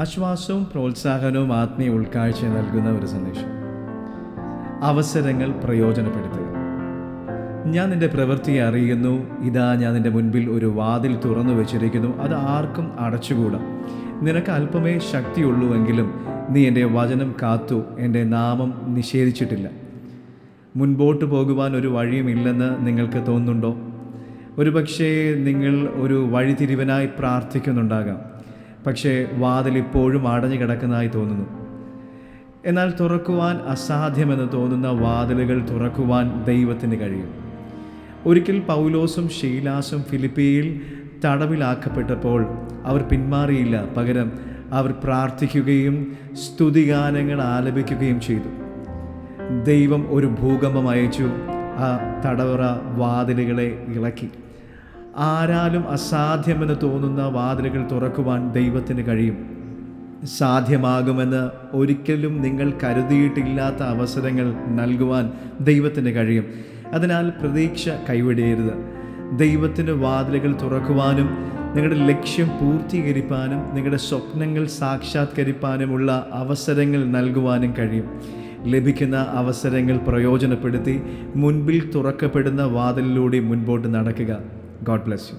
ആശ്വാസവും പ്രോത്സാഹനവും ആത്മീയ ഉൾക്കാഴ്ച നൽകുന്ന ഒരു സന്ദേശം. അവസരങ്ങൾ പ്രയോജനപ്പെടുത്തുക. ഞാൻ നിന്റെ പ്രവൃത്തിയെ അറിയുന്നു, ഇതാ ഞാൻ നിന്റെ മുൻപിൽ ഒരു വാതിൽ തുറന്നു വച്ചിരിക്കുന്നു, അത് ആർക്കും അടച്ചുകൂടാ. നിനക്ക് അല്പമേ ശക്തിയുള്ളൂവെങ്കിലും നീ എൻ്റെ വചനം കാത്തു എൻ്റെ നാമം നിഷേധിച്ചിട്ടില്ല. മുൻപോട്ട് പോകുവാൻ ഒരു വഴിയുമില്ലെന്ന് നിങ്ങൾക്ക് തോന്നുന്നുണ്ടോ? ഒരുപക്ഷേ നിങ്ങൾ ഒരു വഴിതിരിവനായി പ്രാർത്ഥിക്കുന്നുണ്ടാകാം, പക്ഷേ വാതിൽ ഇപ്പോഴും അടഞ്ഞു കിടക്കുന്നതായി തോന്നുന്നു. എന്നാൽ തുറക്കുവാൻ അസാധ്യമെന്ന് തോന്നുന്ന വാതിലുകൾ തുറക്കുവാൻ ദൈവത്തിന് കഴിയും. ഒരിക്കൽ പൗലോസും ശീലാസും ഫിലിപ്പിയിൽ തടവിലാക്കപ്പെട്ടപ്പോൾ അവർ പിന്മാറിയില്ല, പകരം അവർ പ്രാർത്ഥിക്കുകയും സ്തുതിഗാനങ്ങൾ ആലപിക്കുകയും ചെയ്തു. ദൈവം ഒരു ഭൂകമ്പം അയച്ചു, ആ തടവറ വാതിലുകളെ ഇളക്കി. ആരാലും അസാധ്യമെന്ന് തോന്നുന്ന വാതിലുകൾ തുറക്കുവാൻ ദൈവത്തിന് കഴിയും. സാധ്യമാകുമെന്ന് ഒരിക്കലും നിങ്ങൾ കരുതിയിട്ടില്ലാത്ത അവസരങ്ങൾ നൽകുവാൻ ദൈവത്തിന് കഴിയും. അതിനാൽ പ്രതീക്ഷ കൈവിടരുത്. ദൈവത്തിൻ്റെ വാതിലുകൾ തുറക്കുവാനും നിങ്ങളുടെ ലക്ഷ്യം പൂർത്തീകരിപ്പാനും നിങ്ങളുടെ സ്വപ്നങ്ങൾ സാക്ഷാത്കരിപ്പാനുമുള്ള അവസരങ്ങൾ നൽകുവാനും കഴിയും. ലഭിക്കുന്ന അവസരങ്ങൾ പ്രയോജനപ്പെടുത്തി മുൻപിൽ തുറക്കപ്പെടുന്ന വാതിലിലൂടെ മുൻപോട്ട് നടക്കുക. God bless you.